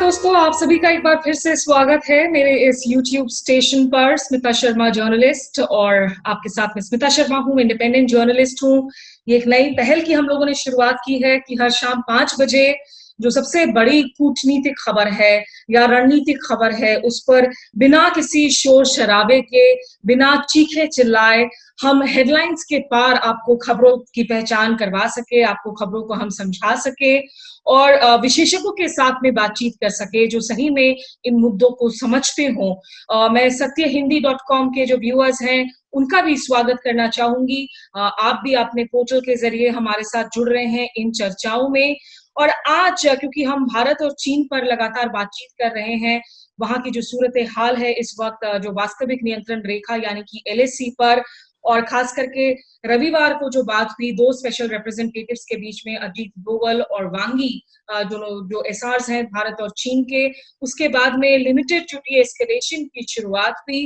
दोस्तों, आप सभी का एक बार फिर से स्वागत है मेरे इस YouTube स्टेशन पर। स्मिता शर्मा जर्नलिस्ट, और आपके साथ में स्मिता शर्मा हूँ, इंडिपेंडेंट जर्नलिस्ट हूँ। ये एक नई पहल की हम लोगों ने शुरुआत की है कि हर शाम 5 बजे जो सबसे बड़ी कूटनीतिक खबर है या रणनीतिक खबर है, उस पर बिना किसी शोर शराबे के, बिना चीखे चिल्लाए, हम हेडलाइंस के पार आपको खबरों की पहचान करवा सके, आपको खबरों को हम समझा सके और विशेषज्ञों के साथ में बातचीत कर सके जो सही में इन मुद्दों को समझते हों। मैं सत्यहिंदी.com के जो व्यूअर्स हैं उनका भी स्वागत करना चाहूंगी। आप भी अपने पोर्टल के जरिए हमारे साथ जुड़ रहे हैं इन चर्चाओं में। और आज क्योंकि हम भारत और चीन पर लगातार बातचीत कर रहे हैं, वहां की जो सूरत हाल है इस वक्त, जो वास्तविक नियंत्रण रेखा यानी कि LAC पर, और खास करके रविवार को जो बात हुई दो स्पेशल रिप्रेजेंटेटिव्स के बीच में, अजीत डोवल और वांगी, दोनों जो SRs हैं भारत और चीन के, उसके बाद में लिमिटेड टू डी एस्केलेशन की शुरुआत हुई।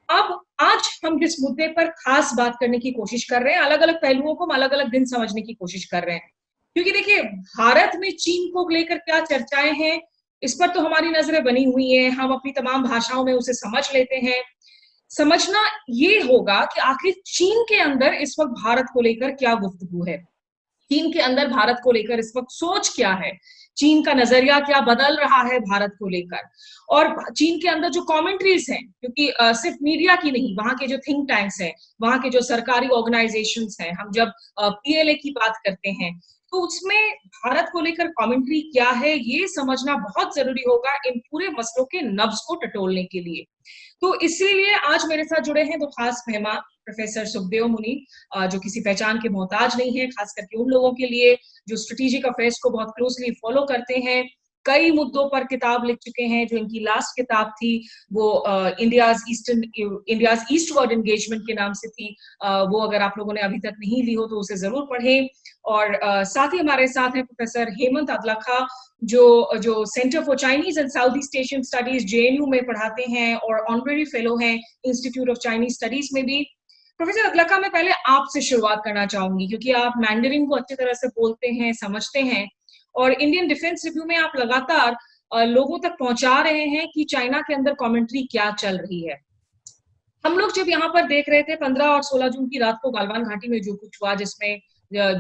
अब आज हम जिस मुद्दे पर खास बात करने की कोशिश कर रहे हैं, अलग अलग पहलुओं को हम अलग अलग दिन समझने की कोशिश कर रहे हैं, क्योंकि देखिए भारत में चीन को लेकर क्या चर्चाएं हैं इस पर तो हमारी नजरें बनी हुई हैं, हम अपनी तमाम भाषाओं में उसे समझ लेते हैं। समझना ये होगा कि आखिर चीन के अंदर इस वक्त भारत को लेकर क्या गुफ्तगू है, चीन के अंदर भारत को लेकर इस वक्त सोच क्या है, चीन का नजरिया क्या बदल रहा है भारत को लेकर, और चीन के अंदर जो कमेंट्रीज हैं, क्योंकि सिर्फ मीडिया की नहीं, वहां के जो थिंक टैंक्स हैं, वहां के जो सरकारी ऑर्गेनाइजेशंस हैं, हम जब PLA की बात करते हैं तो उसमें भारत को लेकर कमेंट्री क्या है, ये समझना बहुत जरूरी होगा इन पूरे मसलों के नब्ज को टटोलने के लिए। तो इसीलिए आज मेरे साथ जुड़े हैं दो खास मेहमान, प्रोफेसर सुखदेव मुनि, जो किसी पहचान के मोहताज नहीं है, खास करके उन लोगों के लिए जो स्ट्रेटेजिक अफेयर्स को बहुत क्लोजली फॉलो करते हैं, कई मुद्दों पर किताब लिख चुके हैं। जो इनकी लास्ट किताब थी वो इंडियाज ईस्टवर्ड एंगेजमेंट के नाम से थी। वो अगर आप लोगों ने अभी तक नहीं ली हो तो उसे जरूर पढ़ें। और साथ ही हमारे साथ हैं प्रोफेसर हेमंत अदलखा, जो centre for Chinese and south east Asian studies JNU में पढ़ाते हैं और ऑनरेरी फेलो हैं इंस्टीट्यूट ऑफ चाइनीज स्टडीज में भी। प्रोफेसर अदलखा, मैं पहले आपसे शुरुआत करना चाहूंगी, क्योंकि आप मैंडरिन को अच्छी तरह से बोलते हैं, समझते हैं, और इंडियन डिफेंस रिव्यू में आप लगातार लोगों तक पहुंचा रहे हैं कि चाइना के अंदर कमेंट्री क्या चल रही है। हम लोग जब यहाँ पर देख रहे थे 15 और 16 जून की रात को गालवान घाटी में जो कुछ हुआ, जिसमें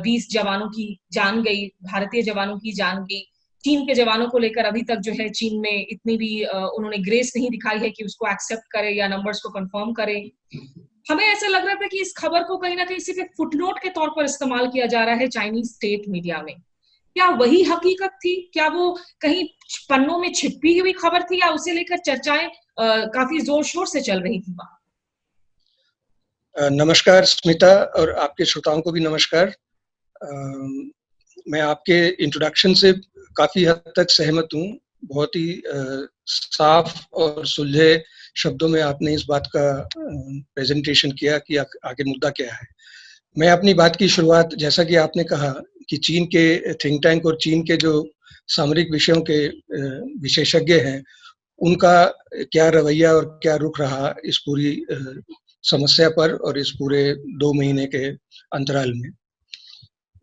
20 जवानों की जान गई, भारतीय जवानों की जान गई, चीन के जवानों को लेकर अभी तक जो है चीन में इतनी भी उन्होंने ग्रेस नहीं दिखाई है कि उसको एक्सेप्ट करे या नंबर्स को कंफर्म करे। हमें ऐसा लग रहा था कि इस खबर को कहीं ना कहीं सिर्फ एक फुटनोट के तौर पर इस्तेमाल किया जा रहा है चाइनीज स्टेट मीडिया में। क्या वही हकीकत थी? क्या वो कहीं पन्नों में छिपी हुई खबर थी, या उसे लेकर चर्चाएं काफी जोर शोर से चल रही थी वहां? नमस्कार स्मिता, और आपके श्रोताओं को भी नमस्कार। मैं आपके इंट्रोडक्शन से काफी हद तक सहमत हूँ। बहुत ही साफ और सुलझे शब्दों में आपने इस बात का प्रेजेंटेशन किया कि आगे मुद्दा क्या है। मैं अपनी बात की शुरुआत, जैसा कि आपने कहा कि चीन के थिंक टैंक और चीन के जो सामरिक विषयों के विशेषज्ञ हैं, उनका क्या रवैया और क्या रुख रहा इस पूरी समस्या पर और इस पूरे 2 महीने के अंतराल में।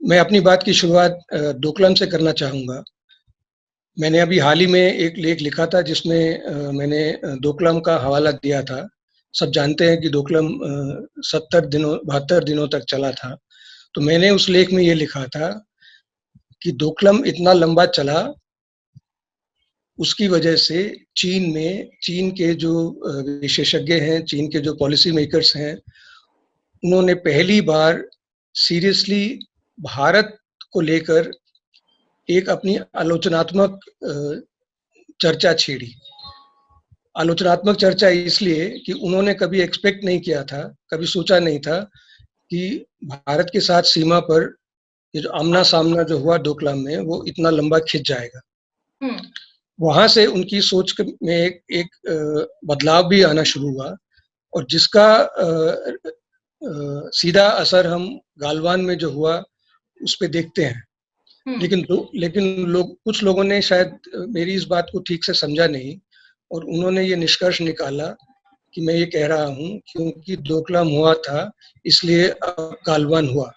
मैं अपनी बात की शुरुआत डोकलाम से करना चाहूँगा। मैंने अभी हाल ही में एक लेख लिखा था जिसमें मैंने डोकलाम का हवाला दिया था। सब जानते हैं कि डोकलाम 72 दिनों तक चला था। तो मैंने उस लेख में ये लिखा था कि डोकलाम इतना लंबा चला, उसकी वजह से चीन के जो विशेषज्ञ हैं, चीन के जो पॉलिसी मेकर्स हैं, उन्होंने पहली बार सीरियसली भारत को लेकर एक अपनी आलोचनात्मक चर्चा छेड़ी। आलोचनात्मक चर्चा इसलिए कि उन्होंने कभी एक्सपेक्ट नहीं किया था, कभी सोचा नहीं था कि भारत के साथ सीमा पर ये जो आमना सामना जो हुआ डोकलाम में, वो इतना लंबा खिंच जाएगा। वहां से उनकी सोच में एक बदलाव भी आना शुरू हुआ, और जिसका सीधा असर हम गालवान में जो हुआ उस पे देखते हैं। लेकिन कुछ लोगों ने शायद मेरी इस बात को ठीक से समझा नहीं, और उन्होंने ये निष्कर्ष निकाला कि मैं ये कह रहा हूँ क्योंकि डोकलाम हुआ था इसलिए गालवान हुआ।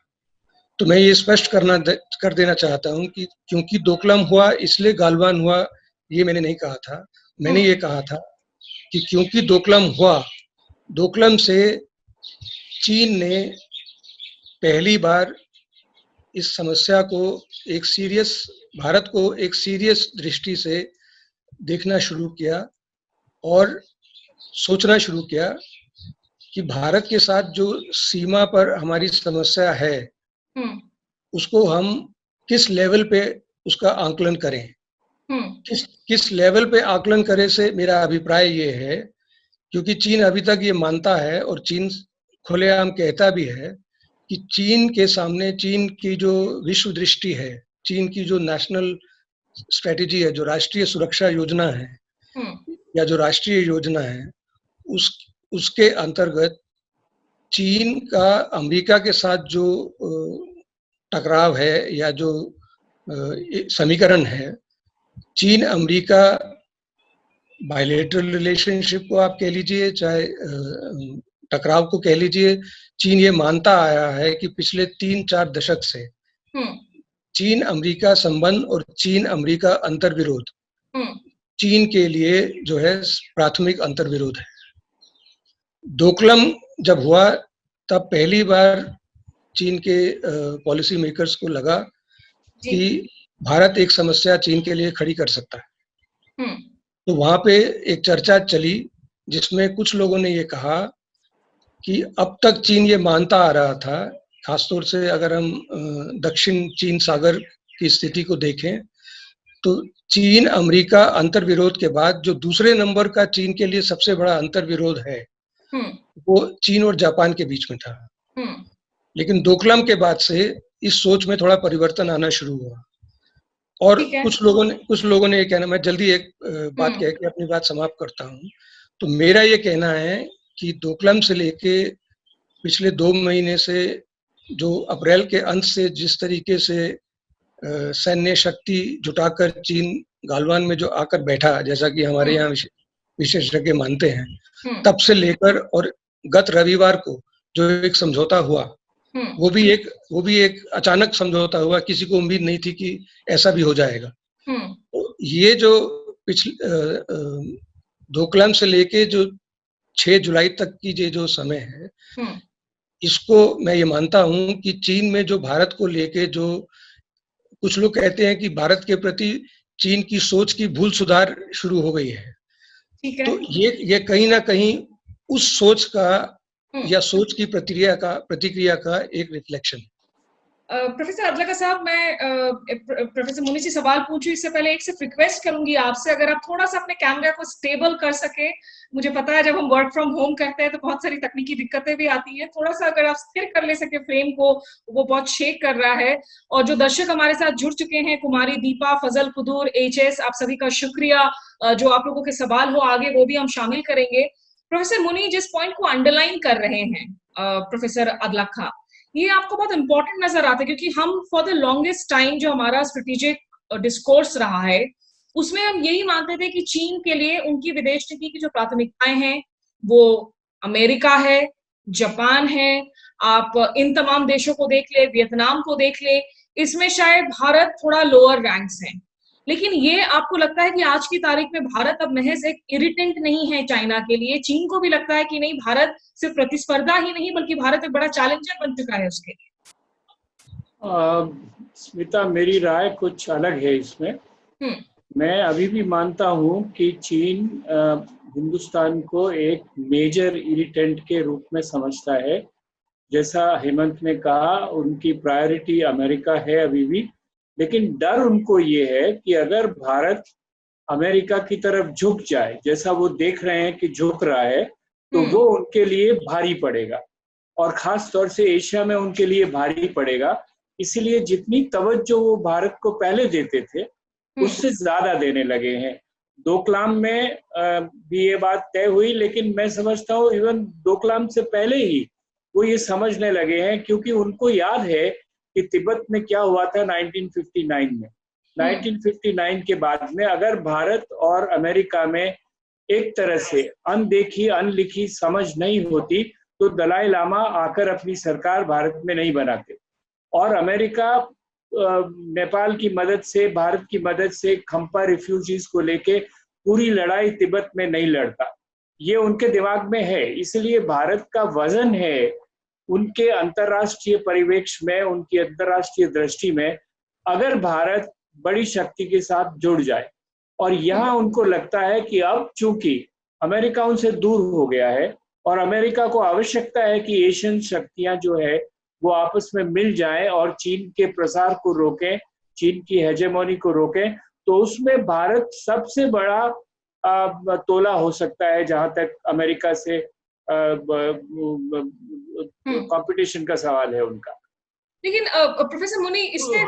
तो मैं ये स्पष्ट कर देना चाहता हूँ कि क्योंकि डोकलाम हुआ इसलिए गालवान हुआ, ये मैंने नहीं कहा था। मैंने ये कहा था कि क्योंकि डोकलाम हुआ, डोकलाम से चीन ने पहली बार इस समस्या को एक सीरियस भारत को एक सीरियस दृष्टि से देखना शुरू किया और सोचना शुरू किया कि भारत के साथ जो सीमा पर हमारी समस्या है उसको हम किस लेवल पे उसका आकलन करें। किस लेवल पे आकलन करें से मेरा अभिप्राय ये है, क्योंकि चीन अभी तक ये मानता है और चीन खुलेआम कहता भी है कि चीन के सामने चीन की जो विश्व दृष्टि है, चीन की जो नेशनल स्ट्रेटेजी है, जो राष्ट्रीय सुरक्षा योजना है या जो राष्ट्रीय योजना है, उसके अंतर्गत चीन का अमेरिका के साथ जो टकराव है या जो समीकरण है, चीन अमेरिका बायलैटरल रिलेशनशिप को आप कह लीजिए, चाहे टकराव को कह लीजिए, चीन ये मानता आया है कि पिछले 3-4 दशक से चीन अमेरिका संबंध और चीन अमेरिका अंतर्विरोध चीन के लिए जो है प्राथमिक अंतर्विरोध है। डोकलाम जब हुआ तब पहली बार चीन के पॉलिसी मेकर्स को लगा कि भारत एक समस्या चीन के लिए खड़ी कर सकता है। तो वहां पे एक चर्चा चली जिसमें कुछ लोगों ने ये कहा कि अब तक चीन ये मानता आ रहा था, खासतौर से अगर हम दक्षिण चीन सागर की स्थिति को देखें तो चीन अमेरिका अंतर्विरोध के बाद जो दूसरे नंबर का चीन के लिए सबसे बड़ा अंतर्विरोध है वो चीन और जापान के बीच में था। लेकिन डोकलाम के बाद से इस सोच में थोड़ा परिवर्तन आना शुरू हुआ और कुछ लोगों ने ये कहना, मैं जल्दी एक बात कह के अपनी बात समाप्त करता हूँ। तो मेरा ये कहना है कि डोकलाम से लेके पिछले 2 महीने से जो अप्रैल के अंत से जिस तरीके से सैन्य शक्ति जुटाकर चीन गालवान में जो आकर बैठा, जैसा कि हमारे यहाँ विशेषज्ञ मानते हैं, तब से लेकर और गत रविवार को जो एक समझौता हुआ, वो भी एक अचानक समझौता हुआ, किसी को उम्मीद नहीं थी कि ऐसा भी हो जाएगा। तो ये जो पिछले डोकलाम से लेके जो 6 जुलाई तक की जो समय है, इसको मैं ये मानता हूँ कि चीन में जो भारत को लेके जो कुछ लोग कहते हैं कि भारत के प्रति चीन की सोच की भूल सुधार शुरू हो गई है। तो ये कहीं ना कहीं उस सोच का या सोच की प्रतिक्रिया का एक रिफ्लेक्शन। प्रोफेसर अदलका साहब, मैं प्रोफेसर मुनि से सवाल पूछूं इससे पहले एक सिर्फ रिक्वेस्ट करूंगी आपसे, अगर आप थोड़ा सा अपने कैमरा को स्टेबल कर सके। मुझे पता है जब हम वर्क फ्रॉम होम करते हैं तो बहुत सारी तकनीकी दिक्कतें भी आती हैं, थोड़ा सा अगर आप स्थिर कर ले सके फ्रेम को, वो बहुत शेक कर रहा है। और जो दर्शक हमारे साथ जुड़ चुके हैं, कुमारी दीपा, फजल कुदूर, HS, आप सभी का शुक्रिया। जो आप लोगों के सवाल हो आगे वो भी हम शामिल करेंगे। प्रोफेसर मुनि जिस पॉइंट को अंडरलाइन कर रहे हैं प्रोफेसर अदलका, ये आपको बहुत इंपॉर्टेंट नजर आता है, क्योंकि हम फॉर द लॉन्गेस्ट टाइम जो हमारा स्ट्रेटेजिक डिस्कोर्स रहा है उसमें हम यही मानते थे कि चीन के लिए उनकी विदेश नीति की जो प्राथमिकताएं हैं वो अमेरिका है, जापान है, आप इन तमाम देशों को देख ले, वियतनाम को देख ले, इसमें शायद भारत थोड़ा लोअर रैंक्स है। लेकिन ये आपको लगता है कि आज की तारीख में भारत अब महज एक इरिटेंट नहीं है चाइना के लिए, चीन को भी लगता है कि नहीं, भारत सिर्फ प्रतिस्पर्धा ही नहीं बल्कि भारत एक बड़ा चैलेंजर बन चुका है उसके लिए? स्मिता, मेरी राय कुछ अलग है इसमें। मैं अभी भी मानता हूं कि चीन हिंदुस्तान को एक मेजर इरिटेंट के रूप में समझता है। जैसा हेमंत ने कहा, उनकी प्रायोरिटी अमेरिका है अभी भी, लेकिन डर उनको ये है कि अगर भारत अमेरिका की तरफ झुक जाए, जैसा वो देख रहे हैं कि झुक रहा है, तो वो उनके लिए भारी पड़ेगा और खास तौर से एशिया में उनके लिए भारी पड़ेगा। इसीलिए जितनी तवज्जो वो भारत को पहले देते थे उससे ज्यादा देने लगे हैं। डोकलाम में भी ये बात तय हुई, लेकिन मैं समझता हूँ इवन डोकलाम से पहले ही वो ये समझने लगे हैं, क्योंकि उनको याद है कि तिब्बत में क्या हुआ था 1959 में। 1959 के बाद में अगर भारत और अमेरिका में एक तरह से अनदेखी अनलिखी समझ नहीं होती तो दलाई लामा आकर अपनी सरकार भारत में नहीं बनाते। और अमेरिका नेपाल की मदद से, भारत की मदद से खम्पा रिफ्यूजीज को लेके पूरी लड़ाई तिब्बत में नहीं लड़ता। ये उनके दिमाग में है, इसलिए भारत का वजन है उनके अंतर्राष्ट्रीय परिवेश में, उनकी अंतर्राष्ट्रीय दृष्टि में, अगर भारत बड़ी शक्ति के साथ जुड़ जाए। और यहाँ उनको लगता है कि अब चूंकि अमेरिका उनसे दूर हो गया है और अमेरिका को आवश्यकता है कि एशियन शक्तियां जो है वो आपस में मिल जाएं और चीन के प्रसार को रोकें, चीन की हेजेमोनी को रोकें, तो उसमें भारत सबसे बड़ा तोला हो सकता है जहां तक अमेरिका से कंपटीशन का सवाल है उनका। लेकिन प्रोफेसर मुनि, इसमें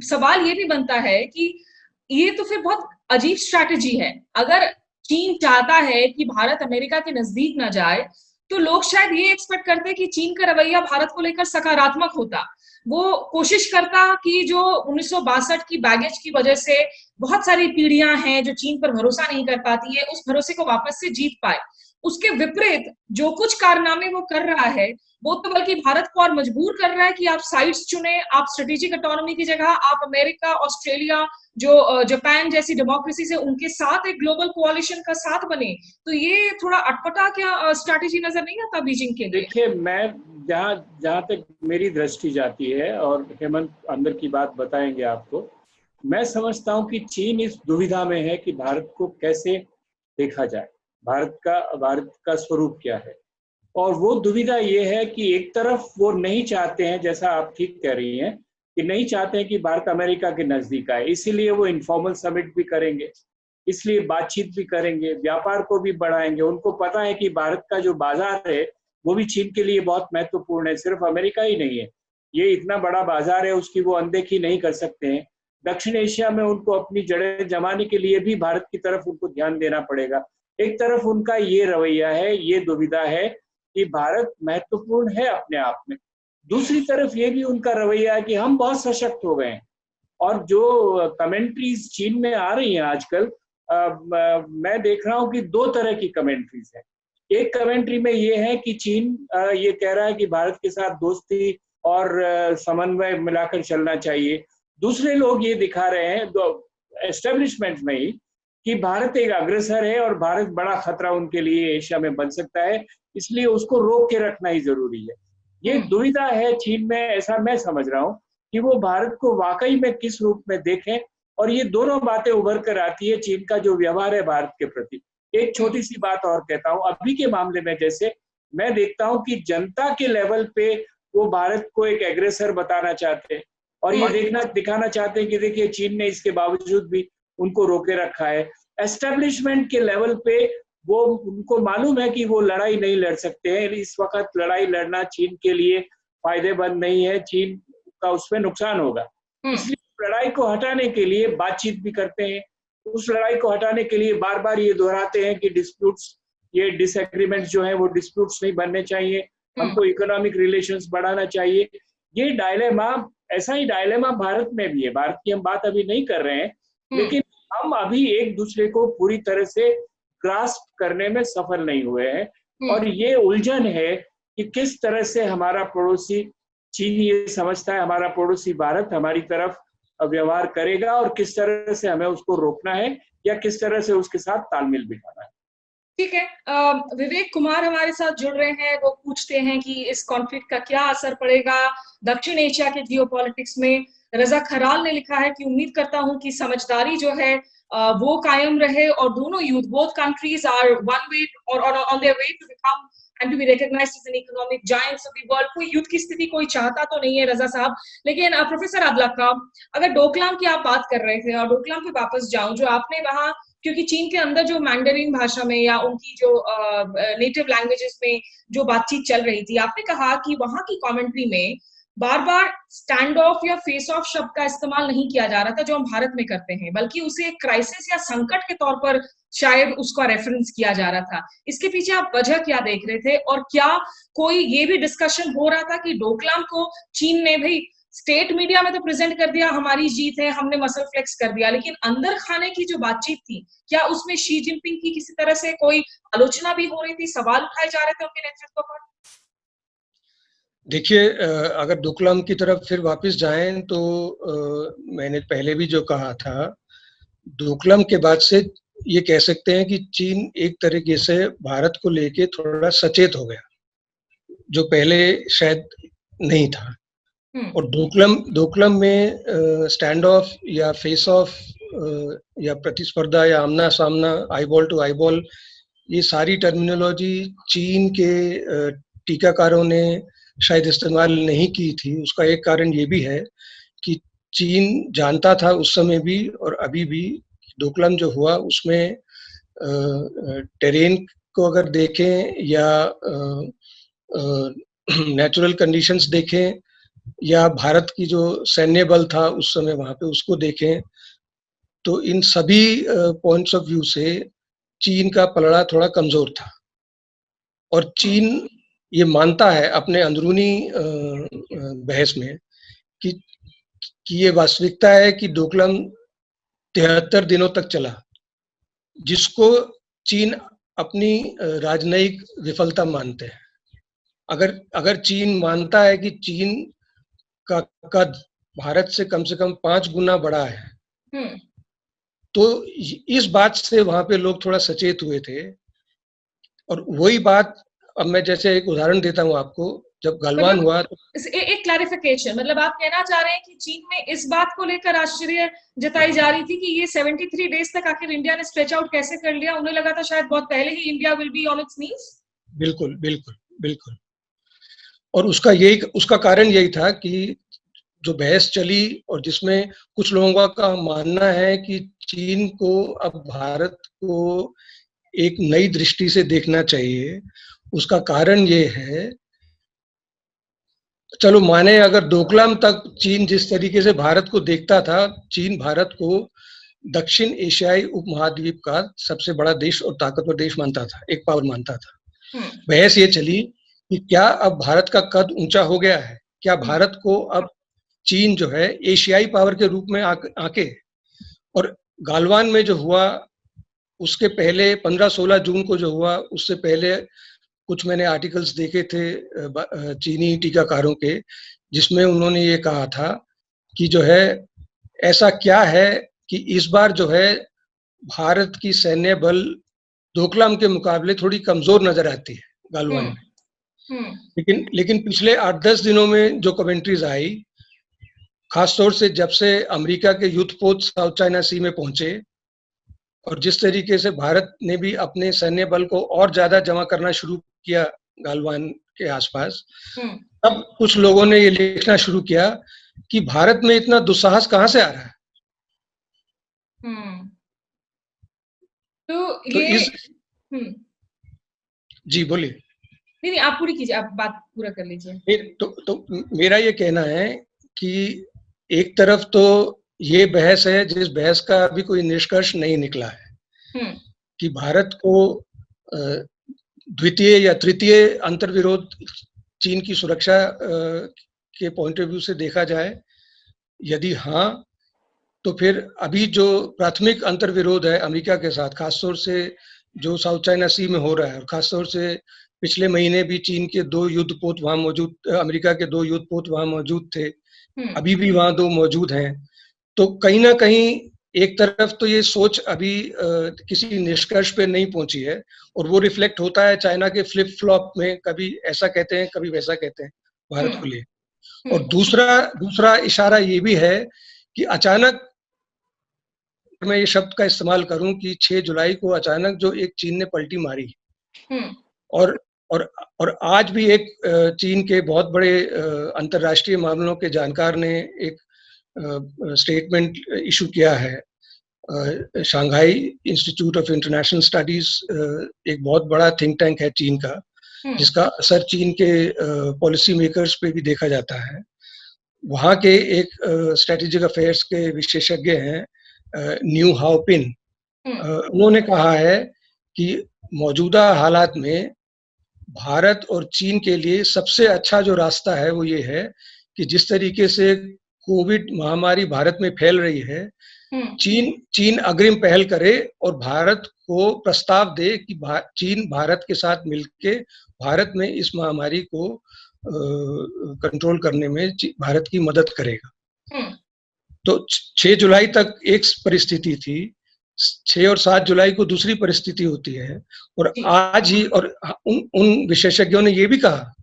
सवाल ये भी बनता है कि ये तो फिर बहुत अजीब स्ट्रैटेजी है। अगर चीन चाहता है कि भारत अमेरिका के नजदीक ना जाए, तो लोग शायद ये एक्सपेक्ट करते कि चीन का रवैया भारत को लेकर सकारात्मक होता। वो कोशिश करता कि जो 1962 की बैगेज की वजह से बहुत सारी पीढ़ियां हैं जो चीन पर भरोसा नहीं कर पाती है, उस भरोसे को वापस से जीत पाए। उसके विपरीत जो कुछ कारनामे वो कर रहा है, वो तो बल्कि भारत को और मजबूर कर रहा है कि आप साइड्स चुने, आप स्ट्रेटेजिक ऑटोनॉमी की जगह आप अमेरिका, ऑस्ट्रेलिया, जो जापान जैसी डेमोक्रेसी से उनके साथ एक ग्लोबल कोalition का साथ बने। तो ये थोड़ा अटपटा क्या स्ट्रैटेजी नजर नहीं आता बीजिंग के लिए? देखिए, मैं जहाँ तक मेरी दृष्टि जाती है, और हेमंत अंदर की बात बताएंगे आपको, मैं समझता हूँ कि चीन इस दुविधा में है कि भारत को कैसे देखा जाए, भारत का स्वरूप क्या है। और वो दुविधा ये है कि एक तरफ वो नहीं चाहते हैं, जैसा आप ठीक कह रही हैं, कि नहीं चाहते हैं कि भारत अमेरिका के नजदीक आए, इसीलिए वो इनफॉर्मल समिट भी करेंगे, इसलिए बातचीत भी करेंगे, व्यापार को भी बढ़ाएंगे। उनको पता है कि भारत का जो बाजार है वो भी चीन के लिए बहुत महत्वपूर्ण है, सिर्फ अमेरिका ही नहीं है, ये इतना बड़ा बाजार है, उसकी वो अनदेखी नहीं कर सकते हैं। दक्षिण एशिया में उनको अपनी जड़ें जमाने के लिए भी भारत की तरफ उनको ध्यान देना पड़ेगा। एक तरफ उनका ये रवैया है, ये दुविधा है कि भारत महत्वपूर्ण है अपने आप में, दूसरी तरफ ये भी उनका रवैया है कि हम बहुत सशक्त हो गए हैं। और जो कमेंट्रीज चीन में आ रही हैं आजकल, मैं देख रहा हूँ कि दो तरह की कमेंट्रीज है। एक कमेंट्री में ये है कि चीन ये कह रहा है कि भारत के साथ दोस्ती और समन्वय मिलाकर चलना चाहिए। दूसरे लोग ये दिखा रहे हैं एस्टेब्लिशमेंट में ही कि भारत एक अग्रसर है और भारत बड़ा खतरा उनके लिए एशिया में बन सकता है, इसलिए उसको रोक के रखना ही जरूरी है। ये दुविधा है चीन में, ऐसा मैं समझ रहा हूँ कि वो भारत को वाकई में किस रूप में देखें। और ये दोनों बातें उभर कर आती है चीन का जो व्यवहार है भारत के प्रति। एक छोटी सी बात और कहता हूँ, अभी के मामले में जैसे मैं देखता हूँ कि जनता के लेवल पे वो भारत को एक एग्रेसर बताना चाहते हैं और ये दिखाना चाहते हैं कि देखिए चीन ने इसके बावजूद भी उनको रोके रखा है। एस्टेब्लिशमेंट के लेवल पे वो उनको मालूम है कि वो लड़ाई नहीं लड़ सकते हैं, इस वक्त लड़ाई लड़ना चीन के लिए फायदेमंद नहीं है, चीन का उसमें नुकसान होगा। इसलिए लड़ाई को हटाने के लिए बातचीत भी करते हैं, उस लड़ाई को हटाने के लिए बार बार ये दोहराते हैं कि डिस्प्यूट्स, ये डिसएग्रीमेंट्स जो है वो डिस्प्यूट्स नहीं बनने चाहिए, हमको इकोनॉमिक रिलेशंस बढ़ाना चाहिए। ये डायलेमा, ऐसा ही डायलेमा भारत में भी है। भारत की हम बात अभी नहीं कर रहे हैं, लेकिन हम अभी एक दूसरे को पूरी तरह से ग्रास्प करने में सफल नहीं हुए हैं। और ये उलझन है कि किस तरह से हमारा पड़ोसी चीन ये समझता है हमारा पड़ोसी भारत हमारी तरफ व्यवहार करेगा और किस तरह से हमें उसको रोकना है या किस तरह से उसके साथ तालमेल बिठाना है। ठीक है, विवेक कुमार हमारे साथ जुड़ रहे हैं। वो पूछते हैं कि इस कॉन्फ्लिक्ट का क्या असर पड़ेगा दक्षिण एशिया के जियोपॉलिटिक्स में। रजा खराल ने लिखा है कि उम्मीद करता हूं कि समझदारी जो है वो कायम रहे और दोनों youth, both countries are one way or on their way to become and to be recognized as an economic giants of the world। कोई युद्ध की स्थिति कोई चाहता तो नहीं है रजा साहब। लेकिन प्रोफेसर अदलक का, अगर डोकलाम की आप बात कर रहे थे और डोकलाम पे वापस जाऊं, जो आपने वहां, क्योंकि चीन के अंदर जो मैंडरिन भाषा में या उनकी जो नेटिव लैंग्वेजेस में जो बातचीत चल रही थी, आपने कहा कि वहां की कमेंट्री में बार बार स्टैंड ऑफ या फेस ऑफ शब्द का इस्तेमाल नहीं किया जा रहा था जो हम भारत में करते हैं, बल्कि उसे एक क्राइसिस या संकट के तौर पर शायद उसका रेफरेंस किया जा रहा था। इसके पीछे आप वजह क्या देख रहे थे? और क्या कोई ये भी डिस्कशन हो रहा था कि डोकलाम को चीन ने भाई स्टेट मीडिया में तो प्रेजेंट कर दिया हमारी जीत है, हमने मसल फ्लेक्स कर दिया, लेकिन अंदर खाने की जो बातचीत थी, क्या उसमें शी जिनपिंग की किसी तरह से कोई आलोचना भी हो रही थी, सवाल उठाए जा रहे थे उनके नेतृत्व पर? देखिए, अगर डोकलाम की तरफ फिर वापस जाएं तो मैंने पहले भी जो कहा था, डोकलाम के बाद से ये कह सकते हैं कि चीन एक तरीके से भारत को लेके थोड़ा सचेत हो गया, जो पहले शायद नहीं था। और डोकलाम में स्टैंड ऑफ या फेस ऑफ या प्रतिस्पर्धा या आमना सामना, आईबॉल टू आईबॉल, ये सारी टर्मिनोलॉजी चीन के टीकाकारों ने शायद इस्तेमाल नहीं की थी। उसका एक कारण ये भी है कि चीन जानता था उस समय भी और अभी भी, डोकलाम जो हुआ उसमें टेरेन को अगर देखें या नेचुरल कंडीशंस देखें या भारत की जो सैन्य बल था उस समय वहां पे उसको देखें, तो इन सभी पॉइंट्स ऑफ व्यू से चीन का पलड़ा थोड़ा कमजोर था। और चीन ये मानता है अपने अंदरूनी बहस में कि ये वास्तविकता है कि डोकलाम 73 दिनों तक चला, जिसको चीन अपनी राजनयिक विफलता मानते हैं। अगर चीन मानता है कि चीन का कद भारत से कम 5 गुना बड़ा है, तो इस बात से वहां पे लोग थोड़ा सचेत हुए थे। और वही बात अब मैं जैसे एक उदाहरण देता हूँ आपको, जब गलवान हुआ तो एक क्लैरिफिकेशन, मतलब आप कहना चाह रहे हैं कि चीन में इस बात को लेकर आश्चर्य जताई जा रही थी कि ये 73 डेज तक आखिर इंडिया ने स्ट्रेच आउट कैसे कर लिया? उन्हें लगा था शायद बहुत पहले ही India will be on its knees. बिल्कुल बिल्कुल बिल्कुल। और उसका कारण यही था कि जो बहस चली और जिसमें कुछ लोगों का मानना है कि चीन को अब भारत को एक नई दृष्टि से देखना चाहिए। उसका कारण ये है, चलो माने अगर डोकलाम तक चीन जिस तरीके से भारत को देखता था, चीन भारत को दक्षिण एशियाई उपमहाद्वीप का सबसे बड़ा देश और ताकतवर देश मानता था, एक पावर मानता था। बहस ये चली कि क्या अब भारत का कद ऊंचा हो गया है, क्या भारत को अब चीन जो है एशियाई पावर के रूप में आके। और गालवान में जो हुआ उसके पहले 15-16 जून को जो हुआ, उससे पहले कुछ मैंने आर्टिकल्स देखे थे चीनी टीकाकारों के, जिसमें उन्होंने ये कहा था कि जो है ऐसा क्या है कि इस बार जो है भारत की सैन्य बल डोकलाम के मुकाबले थोड़ी कमजोर नजर आती है गालवान में। लेकिन पिछले 8-10 दिनों में जो कमेंट्रीज आई, खासतौर से जब से अमेरिका के युद्धपोत साउथ चाइना सी में पहुंचे और जिस तरीके से भारत ने भी अपने सैन्य बल को और ज्यादा जमा करना शुरू किया गालवान के आसपास, तब कुछ लोगों ने ये लिखना शुरू किया कि भारत में इतना दुस्साहस कहां से आ रहा है। तो ये जी बोलिए। नहीं, आप पूरी कीजिए, आप बात पूरा कर लीजिए। तो मेरा ये कहना है कि एक तरफ तो ये बहस है जिस बहस का अभी कोई निष्कर्ष नहीं निकला है कि भारत को द्वितीय या तृतीय अंतर्विरोध चीन की सुरक्षा के पॉइंट ऑफ व्यू से देखा जाए। यदि हाँ, तो फिर अभी जो प्राथमिक अंतर्विरोध है अमेरिका के साथ, खासतौर से जो साउथ चाइना सी में हो रहा है, और खासतौर से पिछले महीने भी चीन के 2 युद्धपोत वहां मौजूद, अमेरिका के 2 युद्धपोत वहां मौजूद थे, अभी भी वहां 2 मौजूद हैं। तो कहीं ना कहीं एक तरफ तो ये सोच अभी किसी निष्कर्ष पे नहीं पहुंची है और वो रिफ्लेक्ट होता है चाइना के फ्लिप फ्लॉप में, कभी ऐसा कहते हैं कभी वैसा कहते हैं भारत को लिए। और दूसरा इशारा ये भी है कि अचानक, मैं ये शब्द का इस्तेमाल करूं कि 6 जुलाई को अचानक जो एक चीन ने पलटी मारी, और आज भी एक चीन के बहुत बड़े अंतर्राष्ट्रीय मामलों के जानकार ने एक स्टेटमेंट इशू किया है। Shanghai institute of international studies एक बहुत बड़ा थिंक टैंक है चीन का, जिसका असर चीन के पॉलिसी मेकर्स पे भी देखा जाता है। वहाँ के एक स्ट्रेटेजिक अफेयर्स के विशेषज्ञ हैं न्यू हाओपिन। उन्होंने कहा है कि मौजूदा हालात में भारत और चीन के लिए सबसे अच्छा जो रास्ता है वो ये है कि जिस तरीके से कोविड महामारी भारत में फैल रही है, चीन अग्रिम पहल करे और भारत को प्रस्ताव दे कि चीन भारत के साथ मिलकर भारत में इस महामारी को कंट्रोल करने में भारत की मदद करेगा। तो 6 जुलाई तक एक परिस्थिति थी, 6 और 7 जुलाई को दूसरी परिस्थिति होती है। और आज ही और उन विशेषज्ञों ने ये भी कहा,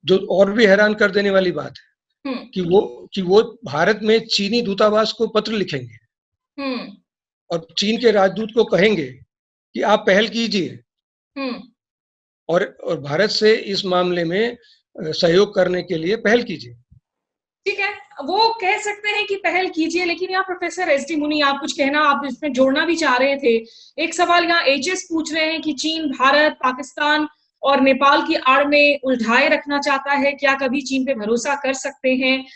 जो और भी हैरान कर देने वाली बात है, कि वो भारत में चीनी दूतावास को पत्र लिखेंगे और चीन के राजदूत को कहेंगे कि आप पहल कीजिए और भारत से इस मामले में सहयोग करने के लिए पहल कीजिए। ठीक है, वो कह सकते हैं कि पहल कीजिए, लेकिन यहाँ प्रोफेसर एस.डी. मुनी, आप कुछ कहना, आप इसमें जोड़ना भी चाह रहे थे। एक सवाल यहाँ एचएस पूछ रहे हैं कि चीन भारत, पाकिस्तान और नेपाल की आड़ में उलझाए रखना चाहता है, क्या कभी चीन पे भरोसा कर सकते हैं?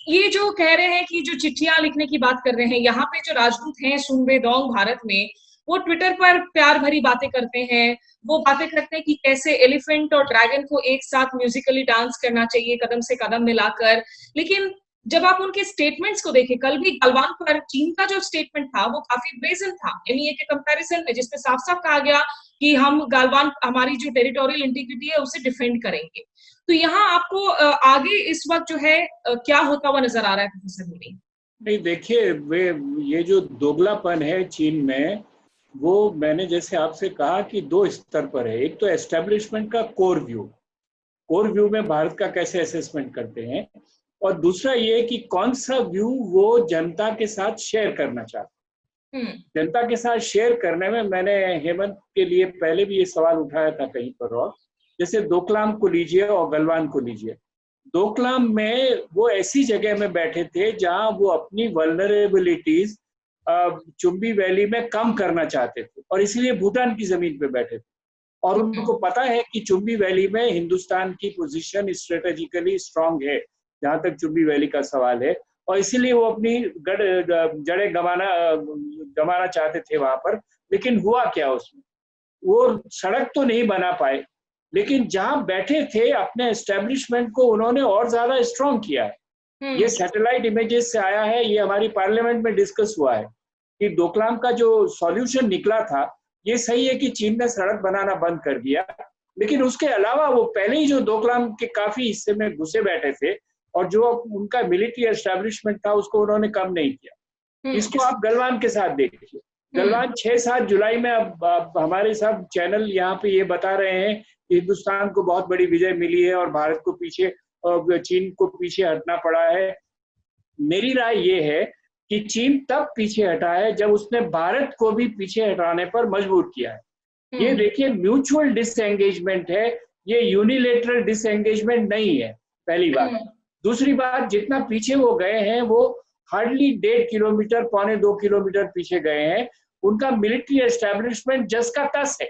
ये जो कह रहे हैं कि जो चिट्ठियां लिखने की बात कर रहे हैं, यहाँ पे जो राजदूत हैं सुन वेदोंग भारत में, वो ट्विटर पर प्यार भरी बातें करते हैं। वो बातें करते हैं कि कैसे एलिफेंट और ड्रैगन को एक साथ म्यूजिकली डांस करना चाहिए, कदम से कदम मिलाकर। लेकिन जब आप उनके स्टेटमेंट्स को देखें, कल भी गलवान पर चीन का जो स्टेटमेंट था वो काफी ब्रेजन था एनईए के कंपैरिजन में, जिसमें साफ साफ कहा गया कि हम गलवान, हमारी जो टेरिटोरियल इंटीग्रिटी है उसे डिफेंड करेंगे। तो यहाँ आपको आगे इस वक्त जो है क्या होता हुआ नजर आ रहा है प्रोफेसर मुनी? नहीं, देखिए, ये जो दोगलापन है चीन में, वो मैंने जैसे आपसे कहा कि 2 स्तर पर है। एक तो एस्टेब्लिशमेंट का कोर व्यू में भारत का कैसे असेसमेंट करते हैं, और दूसरा ये कि कौन सा व्यू वो जनता के साथ शेयर करना चाहते हैं। जनता के साथ शेयर करने में मैंने हेमंत के लिए पहले भी ये सवाल उठाया था कहीं पर, और जैसे डोकलाम को लीजिए और गलवान को लीजिए। डोकलाम में वो ऐसी जगह में बैठे थे जहां वो अपनी वल्नरेबिलिटीज चुम्बी वैली में कम करना चाहते थे, और इसलिए भूटान की जमीन पे बैठे थे। और उनको पता है कि चुम्बी वैली में हिंदुस्तान की पोजीशन स्ट्रेटेजिकली स्ट्रांग है, जहां तक चुम्बी वैली का सवाल है, और इसीलिए वो अपनी जड़ें गंवाना चाहते थे वहां पर। लेकिन हुआ क्या उसमें, वो सड़क तो नहीं बना पाए, लेकिन जहां बैठे थे अपने एस्टेब्लिशमेंट को उन्होंने और ज्यादा स्ट्रांग किया है। ये सैटेलाइट इमेजेस से आया है, ये हमारी पार्लियामेंट में डिस्कस हुआ है कि डोकलाम का जो सॉल्यूशन निकला था, ये सही है कि चीन ने सड़क बनाना बंद कर दिया, लेकिन उसके अलावा वो पहले ही जो डोकलाम के काफी हिस्से में घुसे बैठे थे और जो उनका मिलिट्री एस्टेब्लिशमेंट था उसको उन्होंने कम नहीं किया। इसको आप गलवान के साथ देखिए। गलवान 6-7 जुलाई में, अब हमारे सब चैनल यहाँ पे ये बता रहे हैं कि हिंदुस्तान को बहुत बड़ी विजय मिली है और भारत को पीछे, चीन को पीछे हटना पड़ा है। मेरी राय ये है कि चीन तब पीछे हटा है जब उसने भारत को भी पीछे हटाने पर मजबूर किया है। ये देखिए, म्यूचुअल डिसएंगेजमेंट है, ये यूनिलेटरल डिसएंगेजमेंट नहीं है, पहली बात। दूसरी बात, जितना पीछे वो गए हैं वो हार्डली 1.5 किलोमीटर, 1.25-2 किलोमीटर पीछे गए हैं। उनका मिलिट्री एस्टेब्लिशमेंट जस का तस है।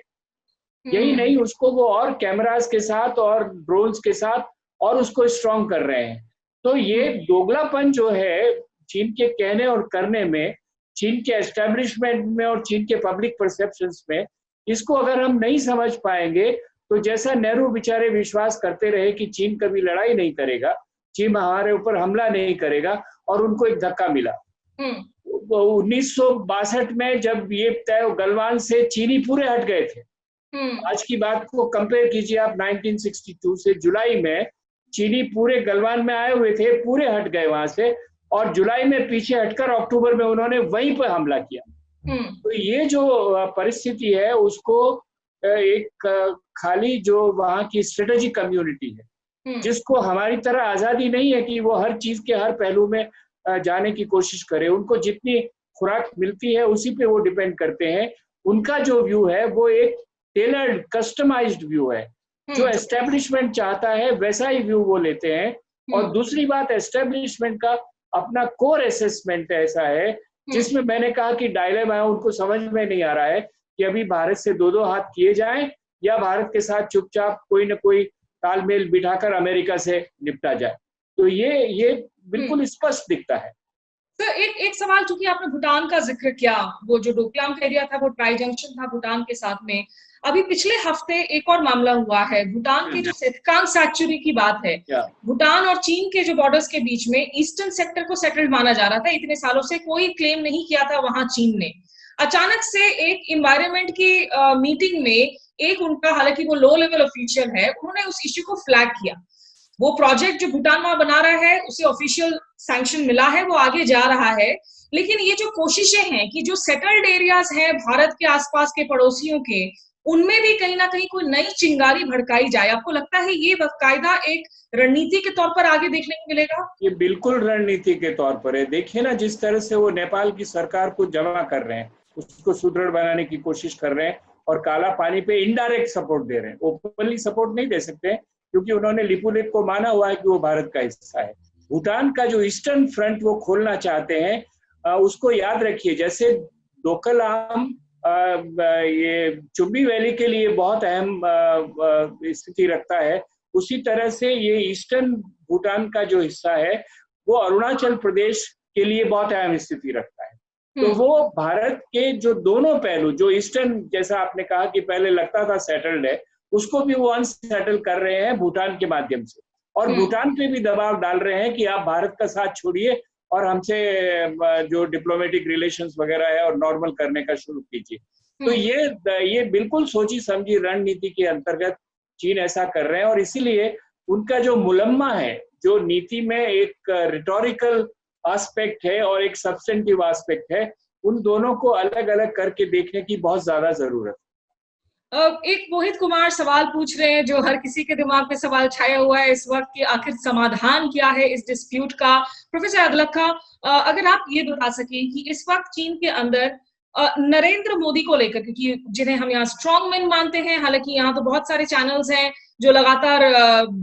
यही नहीं, उसको वो और कैमरास के साथ और ड्रोन्स के साथ और उसको स्ट्रॉन्ग कर रहे हैं। तो ये दोगलापन जो है चीन के कहने और करने में, चीन के एस्टेब्लिशमेंट में और चीन के पब्लिक परसेप्शंस में, इसको अगर हम नहीं समझ पाएंगे तो जैसा नेहरू बेचारे विश्वास करते रहे कि चीन कभी लड़ाई नहीं करेगा, चीन हमारे ऊपर हमला नहीं करेगा, और उनको एक धक्का मिला 1962 में, जब ये तय गलवान से चीनी पूरे हट गए थे। आज की बात को कंपेयर कीजिए आप 1962 से। जुलाई में चीनी पूरे गलवान में आए हुए थे, पूरे हट गए वहां से, और जुलाई में पीछे हटकर अक्टूबर में उन्होंने वहीं पर हमला किया। तो ये जो परिस्थिति है उसको एक खाली जो वहां की स्ट्रेटेजिक कम्युनिटी है, जिसको हमारी तरह आजादी नहीं है कि वो हर चीज के हर पहलू में जाने की कोशिश करे। उनको जितनी खुराक मिलती है उसी पे वो डिपेंड करते हैं। उनका जो व्यू है वो एक टेलर्ड, कस्टमाइज्ड व्यू है। जो एस्टेब्लिशमेंट चाहता है वैसा ही व्यू वो लेते हैं। और दूसरी बात, एस्टेब्लिशमेंट का अपना कोर असेसमेंट ऐसा है जिसमें मैंने कहा कि डायलेमा है, उनको समझ में नहीं आ रहा है कि अभी भारत से 2-2 हाथ किए जाएं या भारत के साथ चुपचाप कोई न कोई तालमेल बिठाकर अमेरिका से निपटा जाए। तो ये बिल्कुल स्पष्ट दिखता है। सर, एक सवाल, चूंकि आपने भूटान का जिक्र किया, वो जो डोकलाम का एरिया था वो ट्राई जंक्शन था भूटान के साथ में। अभी पिछले हफ्ते एक और मामला हुआ है भूटान के जो सेतकांग सैक्चुरी की बात है। भूटान और चीन के जो बॉर्डर्स के बीच में ईस्टर्न सेक्टर को सेटल्ड माना जा रहा था, इतने सालों से कोई क्लेम नहीं किया था वहां चीन ने। अचानक से एक इन्वायरमेंट की मीटिंग में एक उनका, हालांकि वो लो लेवल ऑफिशियल है, उन्होंने उस इश्यू को फ्लैग किया। वो प्रोजेक्ट जो भूटान वहां बना रहा है उसे ऑफिशियल सैंक्शन मिला है, वो आगे जा रहा है। लेकिन ये जो कोशिशें हैं कि जो सेटल्ड एरियाज हैं भारत के आसपास के पड़ोसियों के, उनमें भी कहीं ना कहीं कोई नई चिंगारी भड़काई जाए, आपको लगता है ये बाकायदा एक रणनीति के तौर पर आगे देखने को मिलेगा? ये बिल्कुल रणनीति के तौर पर है। देखिए ना, जिस तरह से वो नेपाल की सरकार को जमा कर रहे हैं, उसको सुदृढ़ बनाने की कोशिश कर रहे हैं, और काला पानी पे इनडायरेक्ट सपोर्ट दे रहे हैं। ओपनली सपोर्ट नहीं दे सकते क्योंकि उन्होंने लिपुलेख को माना हुआ है कि वो भारत का हिस्सा है। भूटान का जो ईस्टर्न फ्रंट वो खोलना चाहते हैं, उसको याद रखिए, जैसे डोकलाम ये चुम्बी वैली के लिए बहुत अहम स्थिति रखता है, उसी तरह से ये ईस्टर्न भूटान का जो हिस्सा है वो अरुणाचल प्रदेश के लिए बहुत अहम स्थिति रखता है। तो वो भारत के जो दोनों पहलू, जो ईस्टर्न, जैसा आपने कहा कि पहले लगता था सेटल्ड है, उसको भी वो अनसेटल कर रहे हैं भूटान के माध्यम से, और भूटान पे भी दबाव डाल रहे हैं कि आप भारत का साथ छोड़िए और हमसे जो डिप्लोमेटिक रिलेशंस वगैरह है और नॉर्मल करने का शुरू कीजिए। तो ये बिल्कुल सोची समझी रणनीति के अंतर्गत चीन ऐसा कर रहे हैं, और इसीलिए उनका जो मुलम्मा है, जो नीति में एक रिटोरिकल एस्पेक्ट है और एक सब्सटेंटिव एस्पेक्ट है, उन दोनों को अलग अलग करके देखने की बहुत ज्यादा जरूरत है। एक मोहित कुमार सवाल पूछ रहे हैं, जो हर किसी के दिमाग में सवाल छाया हुआ है इस वक्त, कि आखिर समाधान क्या है इस डिस्प्यूट का। प्रोफेसर अदलखा, अगर आप ये बता सकें कि इस वक्त चीन के अंदर नरेंद्र मोदी को लेकर, क्योंकि जिन्हें हम यहाँ स्ट्रॉन्ग मैन मानते हैं, हालांकि यहाँ तो बहुत सारे चैनल्स हैं जो लगातार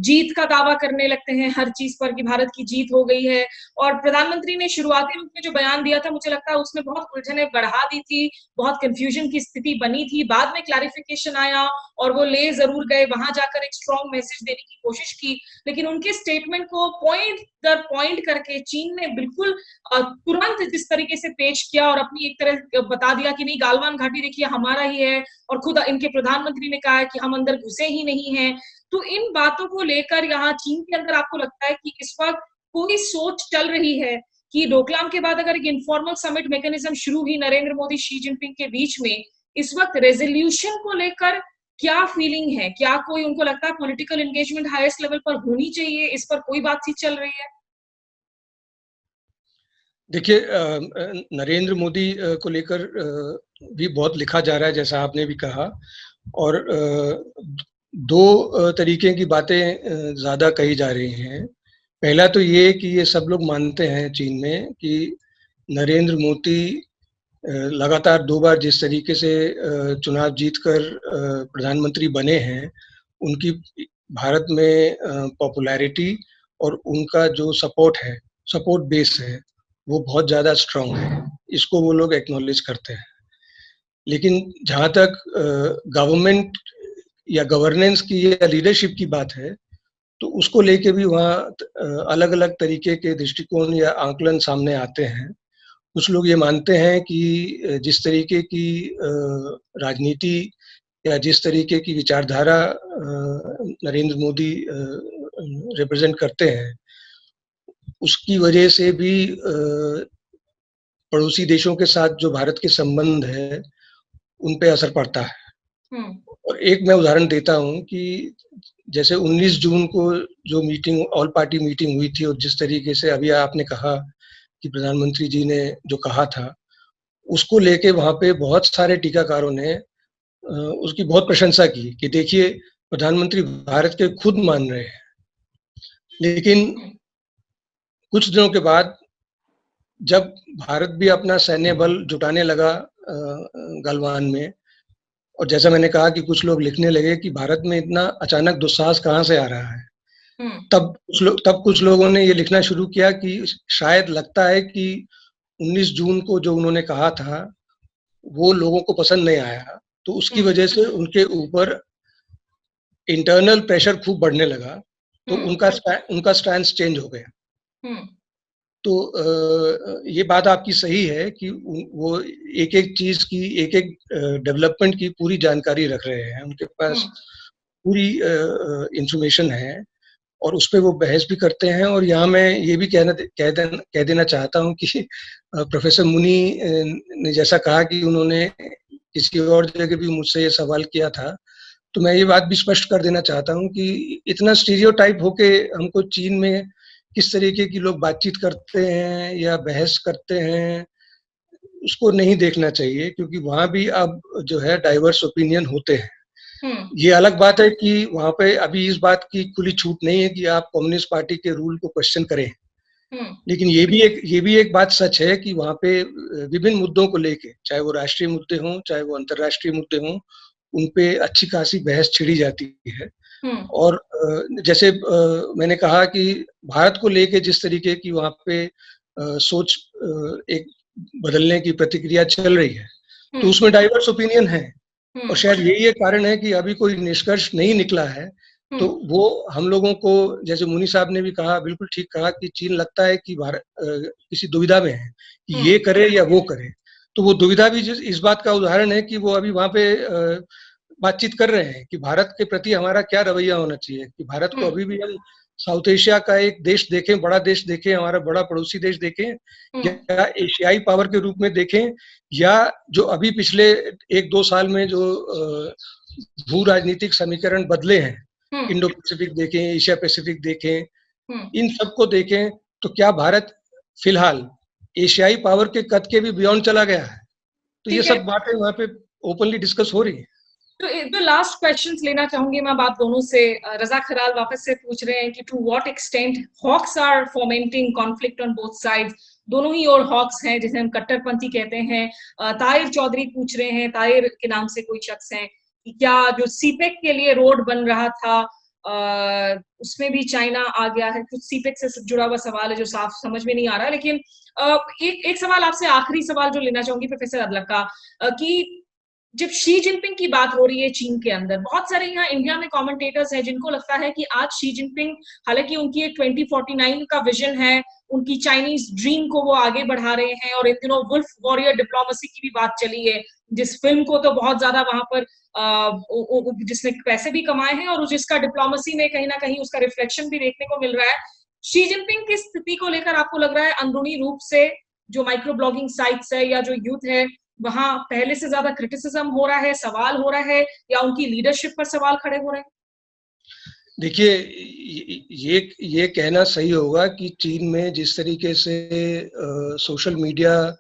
जीत का दावा करने लगते हैं हर चीज पर कि भारत की जीत हो गई है, और प्रधानमंत्री ने शुरुआती रूप में जो बयान दिया था, मुझे लगता है उसने बहुत उलझने बढ़ा दी थी, बहुत कंफ्यूजन की स्थिति बनी थी। बाद में क्लैरिफिकेशन आया और वो ले जरूर गए, वहां जाकर एक स्ट्रॉन्ग मैसेज देने की कोशिश की, लेकिन उनके स्टेटमेंट को पॉइंट दर पॉइंट करके चीन ने बिल्कुल तुरंत जिस तरीके से पेश किया और अपनी एक तरह बता दिया कि नहीं, गालवान घाटी देखिए हमारा ही है, और खुद इनके प्रधानमंत्री ने कहा है कि हम अंदर घुसे ही नहीं हैं। तो इन बातों को लेकर यहाँ चीन के अंदर आपको लगता है कि इस वक्त कोई सोच चल रही है कि डोकलाम के बाद अगर एक इनफॉर्मल समिट मैकेनिज्म शुरू हुई नरेंद्र मोदी शी जिनपिंग के बीच में, इस वक्त रेजोल्यूशन को लेकर क्या फीलिंग है? क्या कोई, उनको लगता है पॉलिटिकल एंगेजमेंट हाईएस्ट लेवल पर होनी चाहिए, इस पर कोई बातचीत चल रही है? देखिए, नरेंद्र मोदी को लेकर भी बहुत लिखा जा रहा है, जैसा आपने भी कहा, और दो तरीके की बातें ज़्यादा कही जा रही हैं। पहला तो ये कि ये सब लोग मानते हैं चीन में कि नरेंद्र मोदी लगातार 2 बार जिस तरीके से चुनाव जीतकर प्रधानमंत्री बने हैं, उनकी भारत में पॉपुलैरिटी और उनका जो सपोर्ट बेस है, वो बहुत ज़्यादा स्ट्रॉन्ग है। इसको वो लोग एक्नॉलेज करते हैं। लेकिन जहाँ तक गवर्नमेंट या गवर्नेंस की या लीडरशिप की बात है, तो उसको लेके भी वहाँ अलग अलग तरीके के दृष्टिकोण या आंकलन सामने आते हैं। कुछ लोग ये मानते हैं कि जिस तरीके की राजनीति या जिस तरीके की विचारधारा नरेंद्र मोदी रिप्रेजेंट करते हैं, उसकी वजह से भी पड़ोसी देशों के साथ जो भारत के संबंध है, उन पे असर पड़ता है। और एक मैं उदाहरण देता हूँ कि जैसे 19 जून को जो मीटिंग, ऑल पार्टी मीटिंग हुई थी, और जिस तरीके से अभी आपने कहा कि प्रधानमंत्री जी ने जो कहा था, उसको लेके वहाँ पे बहुत सारे टीकाकारों ने उसकी बहुत प्रशंसा की कि देखिए, प्रधानमंत्री भारत के खुद मान रहे हैं। लेकिन कुछ दिनों के बाद जब भारत भी अपना सैन्य बल जुटाने लगा गलवान में, और जैसा मैंने कहा कि कुछ लोग लिखने लगे कि भारत में इतना अचानक दुस्साहस कहाँ से आ रहा है, तब कुछ लोगों ने ये लिखना शुरू किया कि शायद लगता है कि 19 जून को जो उन्होंने कहा था वो लोगों को पसंद नहीं आया, तो उसकी वजह से उनके ऊपर इंटरनल प्रेशर खूब बढ़ने लगा, तो उनका स्टैंड चेंज हो गया। तो ये बात आपकी सही है कि वो एक एक चीज की, एक एक डेवलपमेंट की पूरी जानकारी रख रहे हैं, उनके पास पूरी इंफॉर्मेशन है, और उस पर वो बहस भी करते हैं। और यहाँ मैं ये भी कह देना चाहता हूँ कि प्रोफेसर मुनी ने जैसा कहा कि उन्होंने किसी और जगह भी मुझसे ये सवाल किया था, तो मैं ये बात भी स्पष्ट कर देना चाहता हूँ कि इतना स्टीरियोटाइप होके हमको चीन में किस तरीके की लोग बातचीत करते हैं या बहस करते हैं, उसको नहीं देखना चाहिए, क्योंकि वहाँ भी अब जो है डाइवर्स ओपिनियन होते हैं। ये अलग बात है कि वहाँ पे अभी इस बात की खुली छूट नहीं है कि आप कम्युनिस्ट पार्टी के रूल को क्वेश्चन करें, लेकिन ये भी एक बात सच है कि वहाँ पे विभिन्न मुद्दों को लेके, चाहे वो राष्ट्रीय मुद्दे हों, चाहे वो अंतर्राष्ट्रीय मुद्दे हों, उन पे अच्छी खासी बहस छिड़ी जाती है। और जैसे मैंने कहा कि भारत को लेके जिस तरीके की वहाँ पे सोच एक बदलने की प्रतिक्रिया चल रही है, तो उसमें डाइवर्स ओपिनियन है, और शायद यही एक कारण है कि अभी कोई निष्कर्ष नहीं निकला है। तो वो हम लोगों को, जैसे मुनि साहब ने भी कहा, बिल्कुल ठीक कहा कि चीन लगता है कि भारत किसी दुविधा में है कि ये करे या वो करे। तो वो दुविधा भी इस बात का उदाहरण है कि वो अभी वहाँ पे बातचीत कर रहे हैं कि भारत के प्रति हमारा क्या रवैया होना चाहिए, कि भारत को अभी भी हम साउथ एशिया का एक देश देखें, बड़ा देश देखें, हमारा बड़ा पड़ोसी देश देखें, या एशियाई पावर के रूप में देखें, या जो अभी पिछले 1-2 साल में जो भू राजनीतिक समीकरण बदले हैं, इंडो पैसिफिक देखें, एशिया पैसिफिक देखें, इन सबको देखें, तो क्या भारत फिलहाल एशियाई पावर के कद के भी बियॉन्ड चला गया है? तो ये सब बातें वहाँ पे ओपनली डिस्कस हो रही है। तो दो लास्ट क्वेश्चंस लेना चाहूंगी मैं आप दोनों से। रजा खराल वापस से पूछ रहे हैं कि to what extent hawks are fomenting conflict on both sides, दोनों ही और हॉक्स हैं जिसे हम कट्टरपंथी कहते हैं। ताहिर चौधरी पूछ रहे हैं, ताहिर के नाम से कोई शख्स है, कि क्या जो सीपेक के लिए रोड बन रहा था उसमें भी चाइना आ गया है? कुछ सीपेक से जुड़ा हुआ सवाल है जो साफ समझ में नहीं आ रहा, लेकिन एक सवाल आपसे, आखिरी सवाल जो लेना चाहूंगी प्रोफेसर अदलक का, कि जब शी जिनपिंग की बात हो रही है चीन के अंदर, बहुत सारे यहाँ इंडिया में कमेंटेटर्स हैं जिनको लगता है कि आज शी जिनपिंग, हालांकि उनकी एक 2049 का विजन है, उनकी चाइनीज ड्रीम को वो आगे बढ़ा रहे हैं, और इन दिनों वुल्फ वॉरियर डिप्लोमेसी की भी बात चली है, जिस फिल्म को तो बहुत ज्यादा वहां पर जिसने पैसे भी कमाए हैं और जिसका डिप्लोमेसी में कहीं ना कहीं उसका रिफ्लेक्शन भी देखने को मिल रहा है। शी जिनपिंग की स्थिति को लेकर आपको लग रहा है अंदरूनी रूप से जो माइक्रो ब्लॉगिंग साइट्स है या जो यूथ है, वहां पहले से ज्यादा क्रिटिसिज्म हो रहा है, सवाल हो रहा है, या उनकी लीडरशिप पर सवाल खड़े हो रहे हैं? देखिए, ये कहना सही होगा कि चीन में जिस तरीके से सोशल मीडिया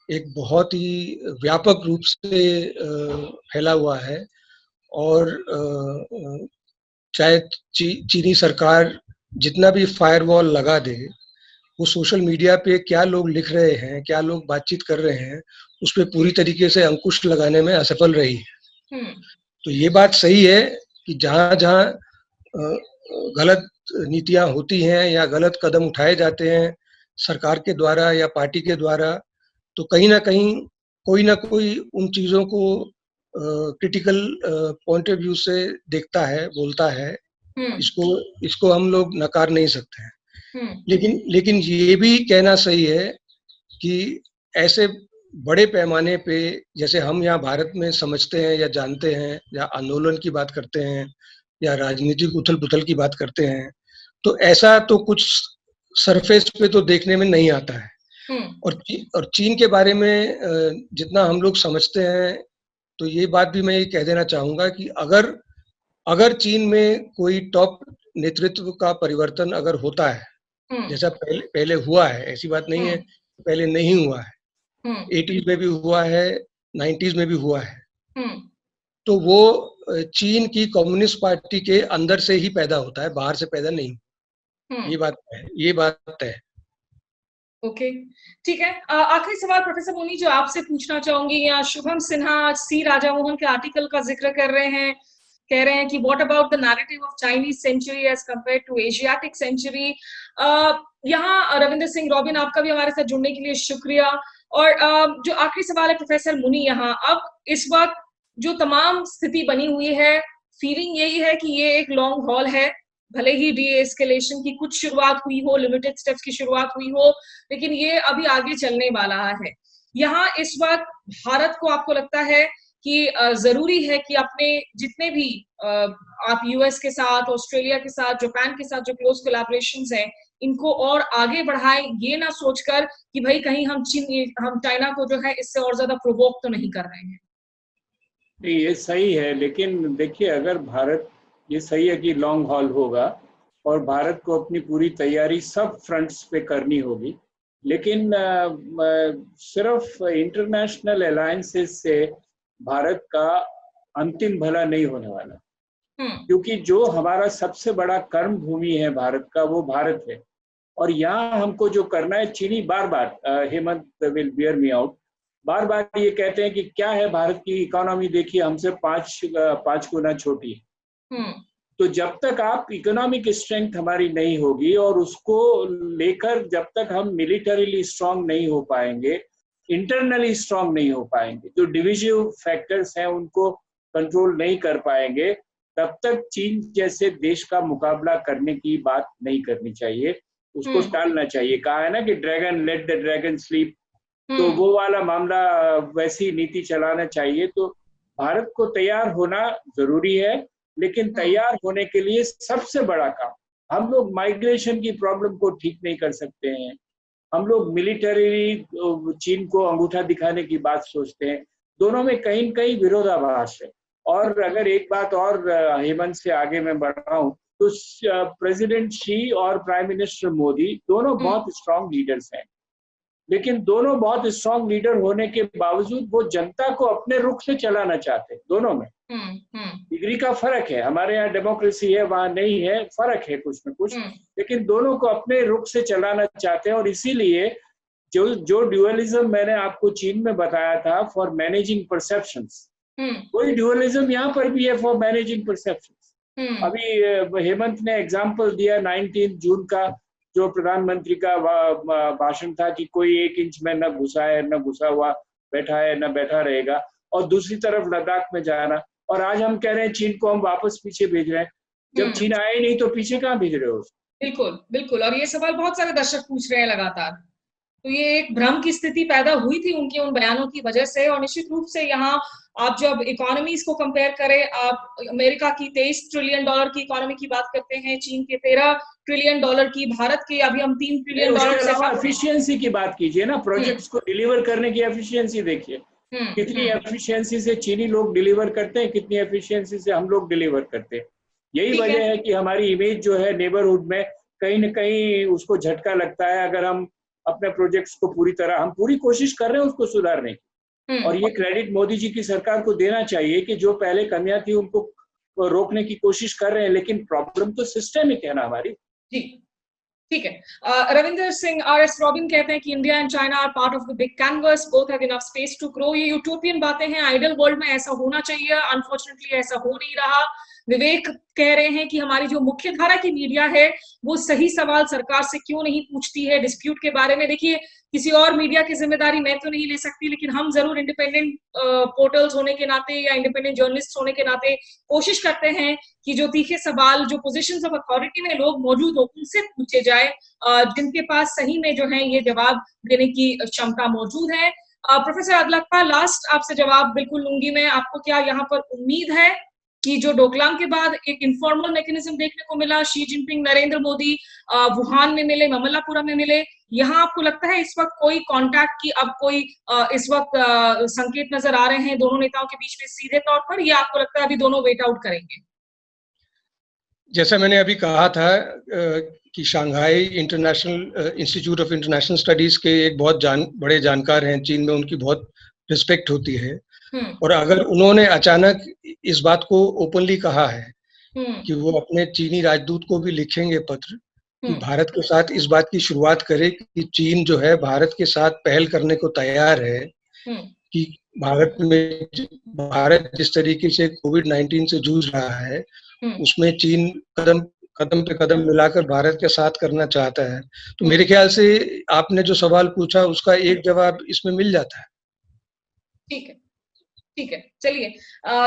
एक बहुत ही व्यापक रूप से फैला हुआ है, और चाहे चीनी सरकार जितना भी फायरवॉल लगा दे, वो सोशल मीडिया पे क्या लोग लिख रहे हैं, क्या लोग बातचीत कर रहे हैं, उस पर पूरी तरीके से अंकुश लगाने में असफल रही है। तो ये बात सही है कि जहाँ जहाँ गलत नीतियाँ होती हैं या गलत कदम उठाए जाते हैं सरकार के द्वारा या पार्टी के द्वारा, तो कहीं ना कहीं कोई ना कोई उन चीज़ों को क्रिटिकल पॉइंट ऑफ व्यू से देखता है, बोलता है। इसको हम लोग नकार नहीं सकते हैं। लेकिन ये भी कहना सही है कि ऐसे बड़े पैमाने पे, जैसे हम यहाँ भारत में समझते हैं या जानते हैं, या आंदोलन की बात करते हैं या राजनीतिक उथल पुथल की बात करते हैं, तो ऐसा तो कुछ सरफेस पे तो देखने में नहीं आता है। और चीन के बारे में जितना हम लोग समझते हैं, तो ये बात भी मैं ये कह देना चाहूँगा कि अगर चीन में कोई टॉप नेतृत्व का परिवर्तन अगर होता है, जैसा पहले हुआ है, ऐसी बात नहीं है पहले नहीं हुआ है, 80s में भी हुआ है, 90s में भी हुआ है, तो वो चीन की कम्युनिस्ट पार्टी के अंदर से ही पैदा होता है, बाहर से पैदा नहीं। ये बात है। ओके, ठीक है। आखिरी सवाल प्रोफेसर मुनि जो आपसे पूछना चाहूंगी, यहाँ शुभम सिन्हा सी राजा मोहन के आर्टिकल का जिक्र कर रहे हैं, कह रहे हैं कि what about the narrative of Chinese century as compared to Asiatic century. यहाँ रविंद्र सिंह रॉबिन, आपका भी हमारे साथ जुड़ने के लिए शुक्रिया। और जो आखिरी सवाल है प्रोफेसर मुनि, यहाँ अब इस वक्त जो तमाम स्थिति बनी हुई है, फीलिंग यही है कि ये एक लॉन्ग हॉल है, भले ही डी-एस्केलेशन की कुछ शुरुआत हुई हो, लिमिटेड स्टेप्स की शुरुआत हुई हो, लेकिन ये अभी आगे चलने वाला है। यहाँ इस वक्त भारत को आपको लगता है कि जरूरी है कि अपने जितने भी आप यूएस के साथ, ऑस्ट्रेलिया के साथ, जापान के साथ जो क्लोज कोलैबोरेशंस हैं, इनको और आगे बढ़ाएं, ये ना सोचकर कि भाई कहीं हम चाइना को जो है इससे और ज्यादा प्रोवोक तो नहीं कर रहे हैं? ये सही है, लेकिन देखिए अगर भारत, ये सही है कि लॉन्ग हॉल होगा और भारत को अपनी पूरी तैयारी सब फ्रंट्स पे करनी होगी, लेकिन सिर्फ इंटरनेशनल अलायंसेस से भारत का अंतिम भला नहीं होने वाला, क्योंकि जो हमारा सबसे बड़ा कर्म भूमि है भारत का, वो भारत है। और यहाँ हमको जो करना है, चीनी बार बार, Hemant will bear me out, बार बार ये कहते हैं कि क्या है भारत की इकोनॉमी, देखिए हमसे पांच गुना छोटी है। तो जब तक आप इकोनॉमिक स्ट्रेंथ हमारी नहीं होगी और उसको लेकर जब तक हम मिलिटरीली स्ट्रांग नहीं हो पाएंगे, इंटरनली स्ट्रांग नहीं हो पाएंगे, जो डिविजिव फैक्टर्स हैं उनको कंट्रोल नहीं कर पाएंगे, तब तक चीन जैसे देश का मुकाबला करने की बात नहीं करनी चाहिए, उसको टालना चाहिए। कहा है ना कि dragon let the dragon sleep, तो वो वाला मामला, वैसी नीति चलाना चाहिए। तो भारत को तैयार होना जरूरी है, लेकिन तैयार होने के लिए सबसे बड़ा काम, हम लोग माइग्रेशन की प्रॉब्लम को ठीक नहीं कर सकते हैं, हम लोग मिलिटरी चीन को अंगूठा दिखाने की बात सोचते हैं, दोनों में कहीं न कहीं विरोधाभास है। और अगर एक बात और हेमंत से आगे मैं बढ़ रहा हूँ, तो प्रेसिडेंट शी और प्राइम मिनिस्टर मोदी दोनों बहुत स्ट्रांग लीडर्स हैं, लेकिन दोनों बहुत स्ट्रांग लीडर होने के बावजूद वो जनता को अपने रुख से चलाना चाहते हैं। दोनों में डिग्री का फर्क है, हमारे यहाँ डेमोक्रेसी है, वहां नहीं है, फर्क है कुछ में कुछ, लेकिन दोनों को अपने रुख से चलाना चाहते हैं। और इसीलिए जो ड्यूअलिज्म मैंने आपको चीन में बताया था फॉर मैनेजिंग परसेप्शंस, वही ड्यूअलिज्म यहाँ पर भी है फॉर मैनेजिंग परसेप्शंस। अभी हेमंत ने एग्जाम्पल दिया 19 जून का, जो प्रधानमंत्री का भाषण था कि कोई 1 इंच में न घुसा है, न घुसा हुआ बैठा है, न बैठा रहेगा, और दूसरी तरफ लद्दाख में जाना, और आज हम कह रहे हैं चीन को हम वापस पीछे भेज रहे हैं। जब चीन आए नहीं तो पीछे कहाँ भेज रहे हो? बिल्कुल बिल्कुल, और ये सवाल बहुत सारे दर्शक पूछ रहे हैं लगातार। तो ये एक भ्रम की स्थिति पैदा हुई थी उनके उन बयानों की वजह से, और निश्चित रूप से यहाँ आप जब इकोनॉमीज को कंपेयर करें, आप अमेरिका की $23 ट्रिलियन की इकोनॉमी की बात करते हैं, चीन के $13 ट्रिलियन की, भारत के अभी हम $3 ट्रिलियन से एफिशिएंसी की बात कीजिए ना, प्रोजेक्ट्स को डिलीवर करने की एफिशिएंसी देखिए, कितनी एफिशिएंसी से चीनी लोग डिलीवर करते हैं, कितनी एफिशिएंसी से हम लोग डिलीवर करते हैं। यही वजह है कि हमारी इमेज जो है नेबरहुड में कहीं न कहीं उसको झटका लगता है, अगर हम अपने प्रोजेक्ट्स को हम पूरी कोशिश कर रहे हैं उसको सुधारने की। और ये क्रेडिट मोदी जी की सरकार को देना चाहिए कि जो पहले कमियां थी उनको रोकने की कोशिश कर रहे हैं, लेकिन प्रॉब्लम तो सिस्टेमिक है ना हमारी। जी ठीक है। रविंदर सिंह RS रॉबिन कहते हैं कि India and China are part of the big canvas, both have enough space to grow. ये यूटोपियन बातें हैं, आइडियल वर्ल्ड में ऐसा होना चाहिए, अनफॉर्चुनेटली ऐसा हो नहीं रहा। विवेक कह रहे हैं कि हमारी जो मुख्य धारा की मीडिया है वो सही सवाल सरकार से क्यों नहीं पूछती है डिस्प्यूट के बारे में। देखिए, किसी और मीडिया की जिम्मेदारी मैं तो नहीं ले सकती, लेकिन हम जरूर इंडिपेंडेंट पोर्टल्स होने के नाते या इंडिपेंडेंट जर्नलिस्ट होने के नाते कोशिश करते हैं कि जो तीखे सवाल, जो पोजीशंस ऑफ अथॉरिटी में लोग मौजूद हो, उनसे पूछे जाए, जिनके पास सही में जो है ये जवाब देने की क्षमता मौजूद है। प्रोफेसर अदलप्पा, लास्ट आपसे जवाब बिल्कुल लूंगी मैं। आपको क्या यहाँ पर उम्मीद है कि जो डोकलाम के बाद एक इनफॉर्मल मैकेनिज्म देखने को मिला, Xi Jinping, Narendra Modi Wuhan में मिले, ममल्लापुरम में मिले, यहाँ आपको लगता है इस वक्त कोई कांटेक्ट की अब कोई इस वक्त संकेत नजर आ रहे हैं दोनों नेताओं के बीच में सीधे तौर पर, या आपको लगता है अभी दोनों वेट आउट करेंगे? जैसा मैंने अभी कहा था कि Shanghai international institute of international studies के एक बहुत बड़े जानकार हैं चीन में, उनकी बहुत रिस्पेक्ट होती है। और अगर उन्होंने अचानक इस बात को ओपनली कहा है कि वो अपने चीनी राजदूत को भी लिखेंगे पत्र कि भारत के साथ इस बात की शुरुआत करे कि चीन जो है भारत के साथ पहल करने को तैयार है, कि भारत जिस तरीके से कोविड-19 से जूझ रहा है उसमें चीन कदम पे कदम मिलाकर भारत के साथ करना चाहता है। तो मेरे ख्याल से आपने जो सवाल पूछा उसका एक जवाब इसमें मिल जाता है। ठीक है, ठीक है, चलिए,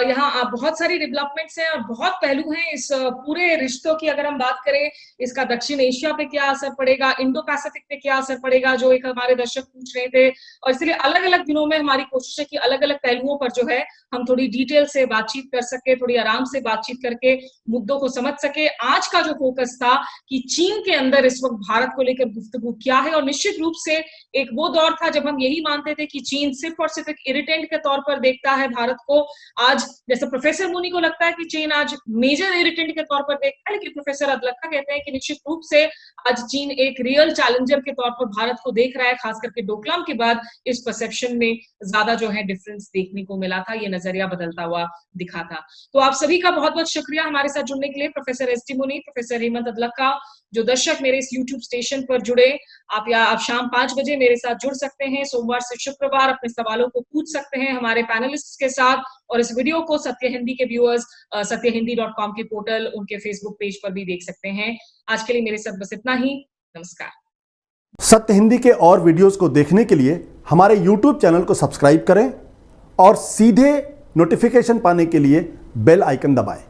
यहाँ बहुत सारी डेवलपमेंट्स हैं और बहुत पहलू हैं इस पूरे रिश्तों की। अगर हम बात करें इसका दक्षिण एशिया पे क्या असर पड़ेगा, इंडो पैसिफिक पे क्या असर पड़ेगा, जो एक हमारे दर्शक पूछ रहे थे, और इसलिए अलग अलग दिनों में हमारी कोशिश है कि अलग अलग पहलुओं पर जो है हम थोड़ी डिटेल से बातचीत कर सके, थोड़ी आराम से बातचीत करके मुद्दों को समझ सके। आज का जो फोकस था कि चीन के अंदर इस वक्त भारत को लेकर गुफ्तगू क्या है, और निश्चित रूप से एक वो दौर था जब हम यही मानते थे कि चीन सिर्फ और सिर्फ एक इरिटेंट के तौर पर देखता है भारत को आज, जैसे प्रोफेसर मुनी को लगता है कि चीन आज मेजर इरिटेंट के तौर पर देखता है, लेकिन प्रोफेसर अदलक्का कहते हैं कि निश्चित रूप से आज चीन एक रियल चैलेंजर के तौर पर भारत को देख रहा है, खास करके डोकलाम के बाद इस परसेप्शन में ज्यादा जो है डिफरेंस देखने को मिला था, ये नजरिया बदलता हुआ दिखा था। तो आप सभी का बहुत बहुत शुक्रिया हमारे साथ जुड़ने के लिए, प्रोफेसर एस.टी. मुनी, प्रोफेसर हेमंत अदलक्का। जो दर्शक मेरे इस YouTube स्टेशन पर जुड़े, आप शाम 5 बजे मेरे साथ जुड़ सकते हैं, सोमवार से शुक्रवार अपने सवालों को पूछ सकते हैं हमारे पैनलिस्ट्स के साथ, और इस वीडियो को सत्य हिंदी के व्यूअर्स satyahindi.com के पोर्टल, उनके फेसबुक पेज पर भी देख सकते हैं। आज के लिए मेरे साथ बस इतना ही, नमस्कार। सत्य हिंदी के और वीडियोस को देखने के लिए हमारे YouTube चैनल को सब्सक्राइब करें और सीधे नोटिफिकेशन पाने के लिए बेल आइकन दबाएं।